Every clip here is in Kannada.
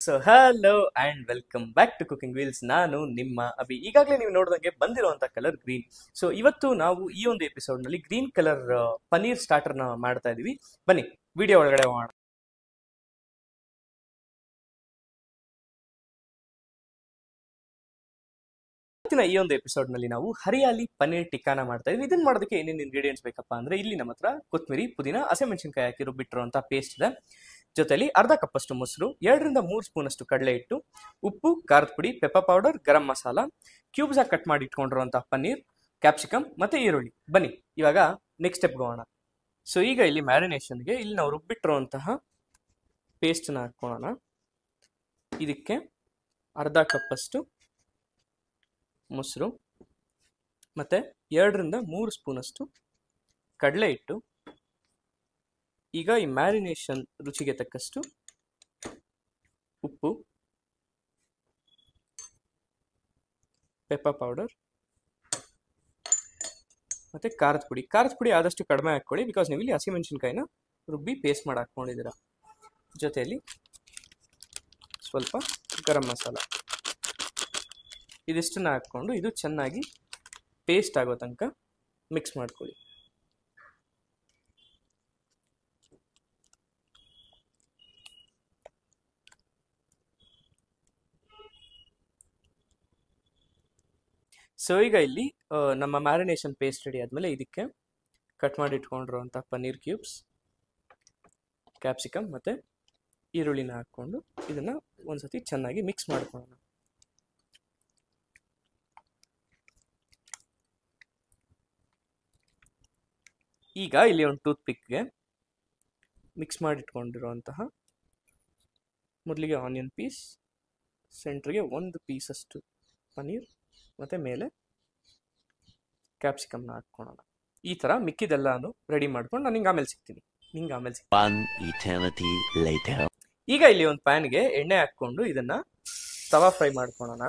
So hello and welcome back to cooking wheels. ನಾನು ನಿಮ್ಮ ಅಭಿ. ಈಗಾಗಲೇ ನೀವು ನೋಡಿದಂಗೆ ಬಂದಿರುವಂತ ಕಲರ್ ಗ್ರೀನ್. ಸೊ ಇವತ್ತು ನಾವು ಈ ಒಂದು ಎಪಿಸೋಡ್ ನಲ್ಲಿ ಗ್ರೀನ್ ಕಲರ್ ಪನೀರ್ ಸ್ಟಾರ್ಟರ್ ನ ಮಾಡ್ತಾ ಇದೀವಿ. ಬನ್ನಿ ವಿಡಿಯೋ ಒಳಗಡೆ ಹೋಗೋಣ. ಇವತ್ತಿನ ಈ ಒಂದು ಎಪಿಸೋಡ್ ನಲ್ಲಿ ನಾವು ಹರಿಯಾಲಿ ಪನೀರ್ ಟಿಕ್ಕಾನ ಮಾಡ್ತಾ ಇದೀವಿ. ಇದನ್ನ ಮಾಡೋದಕ್ಕೆ ಏನೇನು ಇಂಗ್ರೀಡಿಯೆಂಟ್ಸ್ ಬೇಕಪ್ಪ ಅಂದ್ರೆ, ಇಲ್ಲಿ ನಮ್ಮ ಹತ್ರ ಕೊತ್ತಂಬರಿ, ಪುದೀನ, ಹಸಿಮೆಣಸಿನಕಾಯಿ ಹಾಕಿ ರುಬ್ಬಿಟ್ಟಿರುವಂತ ಪೇಸ್ಟ್ ಇದೆ. ಜೊತೆಲಿ ಅರ್ಧ ಕಪ್ಪಷ್ಟು ಮೊಸರು, 2 ರಿಂದ 3 ಸ್ಪೂನ್ ಅಷ್ಟು ಕಡಲೆ ಹಿಟ್ಟು, ಉಪ್ಪು, ಖಾರದ ಪುಡಿ, pepper powder, garam masala, cubes ಆಗಿ ಕಟ್ ಮಾಡಿ ಇಟ್ಕೊಂಡಿರುವಂತಹ ಪನ್ನೀರ್, ಕ್ಯಾಪ್ಸಿಕಮ್ ಮತ್ತೆ ಈರುಳ್ಳಿ. ಬನ್ನಿ ಇವಾಗ ನೆಕ್ಸ್ಟ್ ಸ್ಟೆಪ್ ಹೋಗೋಣ. ಸೊ ಈಗ ಇಲ್ಲಿ ಮ್ಯಾರಿನೇಷನ್ಗೆ ಇಲ್ಲಿ ನಾವು ರುಬ್ಬಿಟ್ಟಿರುವಂತಹ ಪೇಸ್ಟ್ನ ಹಾಕೋಣ. ಇದಕ್ಕೆ ಅರ್ಧ ಕಪ್ಪಷ್ಟು ಮೊಸರು ಮತ್ತೆ 2 ರಿಂದ 3 ಸ್ಪೂನ್ ಅಷ್ಟು ಕಡಲೆ ಹಿಟ್ಟು. ಈಗ ಈ ಮ್ಯಾರಿನೇಷನ್ ರುಚಿಗೆ ತಕ್ಕಷ್ಟು ಉಪ್ಪು, ಪೆಪ್ಪರ್ ಪೌಡರ್ ಮತ್ತೆ ಖಾರದ ಪುಡಿ. ಖಾರದ ಪುಡಿ ಆದಷ್ಟು ಕಡಿಮೆ ಹಾಕ್ಕೊಳ್ಳಿ, ಬಿಕಾಸ್ ನೀವು ಇಲ್ಲಿ ಹಸಿಮೆಣಸಿನ್ಕಾಯಿನ ರುಬ್ಬಿ ಪೇಸ್ಟ್ ಮಾಡಿ ಹಾಕ್ಕೊಂಡಿದ್ದೀರಾ. ಜೊತೆಯಲ್ಲಿ ಸ್ವಲ್ಪ ಗರಂ ಮಸಾಲ, ಇದಿಷ್ಟನ್ನ ಹಾಕ್ಕೊಂಡು ಇದು ಚೆನ್ನಾಗಿ ಪೇಸ್ಟ್ ಆಗೋ ತನಕ ಮಿಕ್ಸ್ ಮಾಡ್ಕೊಳ್ಳಿ. ಸೊ ಈಗ ಇಲ್ಲಿ ನಮ್ಮ ಮ್ಯಾರಿನೇಷನ್ ಪೇಸ್ಟ್ ರೆಡಿ ಆದಮೇಲೆ ಇದಕ್ಕೆ ಕಟ್ ಮಾಡಿ ಇಟ್ಕೊಂಡಿರುವಂಥ ಪನ್ನೀರ್ ಕ್ಯೂಬ್ಸ್, ಕ್ಯಾಪ್ಸಿಕಮ್ ಮತ್ತು ಈರುಳ್ಳಿನ ಹಾಕ್ಕೊಂಡು ಇದನ್ನು ಒಂದ್ಸತಿ ಚೆನ್ನಾಗಿ ಮಿಕ್ಸ್ ಮಾಡ್ಕೊಳ್ಳೋಣ. ಈಗ ಇಲ್ಲಿ ಒಂದು ಟೂತ್ ಪಿಕ್ಗೆ ಮಿಕ್ಸ್ ಮಾಡಿಟ್ಕೊಂಡಿರುವಂತಹ ಮೊದಲಿಗೆ ಆನಿಯನ್ ಪೀಸ್, ಸೆಂಟ್ರಿಗೆ 1 ಪೀಸಷ್ಟು ಪನ್ನೀರ್ ಮತ್ತು ಮೇಲೆ ಕ್ಯಾಪ್ಸಿಕಮ್ನ ಹಾಕ್ಕೊಳ್ಳೋಣ. ಈ ಥರ ಮಿಕ್ಕಿದೆಲ್ಲನೂ ರೆಡಿ ಮಾಡ್ಕೊಂಡು ನಾನು ಆಮೇಲೆ ಸಿಗ್ತೀನಿ. ಈಗ ಇಲ್ಲಿ ಒಂದು ಪ್ಯಾನ್ಗೆ ಎಣ್ಣೆ ಹಾಕ್ಕೊಂಡು ಇದನ್ನು ತವಾ ಫ್ರೈ ಮಾಡ್ಕೊಳ್ಳೋಣ.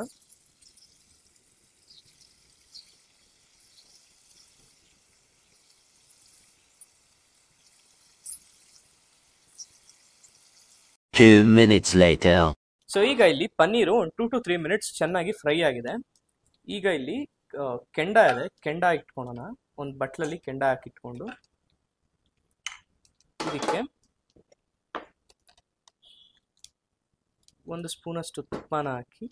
ಸೊ ಈಗ ಇಲ್ಲಿ ಪನ್ನೀರು ಒಂದು 2 to 3 ಮಿನಿಟ್ಸ್ ಚೆನ್ನಾಗಿ ಫ್ರೈ ಆಗಿದೆ. ಈಗ ಇಲ್ಲಿ ಕೆಂಡ ಇದೆ, ಕೆಂಡ ಇಟ್ಕೊಳ್ಳೋಣ. ಒಂದು ಬಟ್ಲಲ್ಲಿ ಕೆಂಡ ಹಾಕಿಟ್ಕೊಂಡು ಇದಕ್ಕೆ 1 ಸ್ಪೂನಷ್ಟು ತುಪ್ಪನ ಹಾಕಿ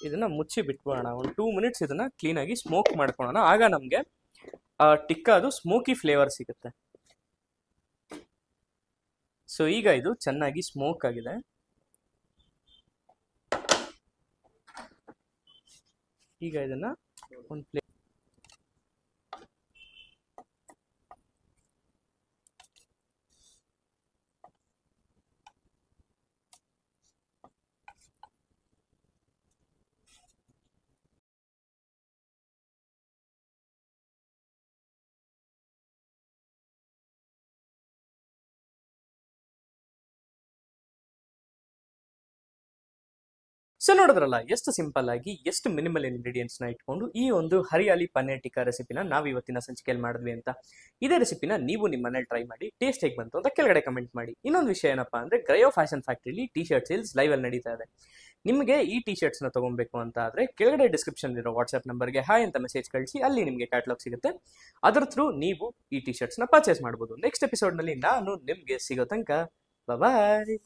ಇದನ್ನ ಮುಚ್ಚಿ ಬಿಟ್ಬಿಡೋಣ. ಒಂದು 2 ಮಿನಿಟ್ಸ್ ಇದನ್ನ ಕ್ಲೀನಾಗಿ ಸ್ಮೋಕ್ ಮಾಡ್ಕೊಳ್ಳೋಣ. ಆಗ ನಮಗೆ ಟಿಕ್ಕಾದು ಸ್ಮೋಕಿ ಫ್ಲೇವರ್ ಸಿಗುತ್ತೆ. ಸೊ ಈಗ ಇದು ಚೆನ್ನಾಗಿ ಸ್ಮೋಕ್ ಆಗಿದೆ. ಈಗ ಇದನ್ನ ಒಂದು ಪ್ಲೇಟ್ ಸೊ ನೋಡಿದ್ರಲ್ಲ, ಎಷ್ಟು ಸಿಂಪಲ್ ಆಗಿ ಎಷ್ಟು ಮಿನಿಮಲ್ ಇಂಗ್ರೀಡಿಯೆಂಟ್ಸ್ ನ ಇಟ್ಕೊಂಡು ಈ ಒಂದು ಹರಿಯಾಲಿ ಪನ್ನೀರ್ ಟಿಕ್ಕಾ ರೆಸಿಪಿನ ನಾವು ಇವತ್ತಿನ ಸಂಚಿಕೆಯಲ್ಲಿ ಮಾಡಿದ್ವಿ ಅಂತ. ಇದೇ ರೆಸಿಪಿನ ನೀವು ನಿಮ್ಮ ಮನೇಲಿ ಟ್ರೈ ಮಾಡಿ ಟೇಸ್ಟ್ ಹೇಗೆ ಬಂತು ಅಂತ ಕೆಳಗಡೆ ಕಮೆಂಟ್ ಮಾಡಿ. ಇನ್ನೊಂದು ವಿಷಯ ಏನಪ್ಪಾ ಅಂದ್ರೆ, ಗ್ರಯೋ ಫ್ಯಾಷನ್ ಫ್ಯಾಕ್ಟ್ರಿಲಿ ಟಿ ಶರ್ಟ್ ಸೇಲ್ಸ್ ಲೈವ್ ಅಲ್ಲಿ ನಡೀತಾ ಇದೆ. ನಿಮಗೆ ಈ ಟಿ ಶರ್ಟ್ಸ್ ನ ತಗೊಬೇಕು ಅಂತ ಆದ್ರೆ ಕೆಳಗಡೆ ಡಿಸ್ಕ್ರಿಪ್ಷನ್ ಇರೋ ವಾಟ್ಸ್ಆಪ್ ನಂಬರ್ಗೆ ಹಾಯ್ ಅಂತ ಮೆಸೇಜ್ ಕಳಿಸಿ, ಅಲ್ಲಿ ನಿಮಗೆ ಕ್ಯಾಟಲಾಗ್ ಸಿಗುತ್ತೆ. ಅದರ ಥ್ರೂ ನೀವು ಈ ಟಿ ಶರ್ಟ್ಸ್ ನ ಪರ್ಚೇಸ್ ಮಾಡಬಹುದು. ನೆಕ್ಸ್ಟ್ ಎಪಿಸೋಡ್ ನಲ್ಲಿ ನಾನು ನಿಮ್ಗೆ ಸಿಗೋ ತನಕ ಬಾಯ್.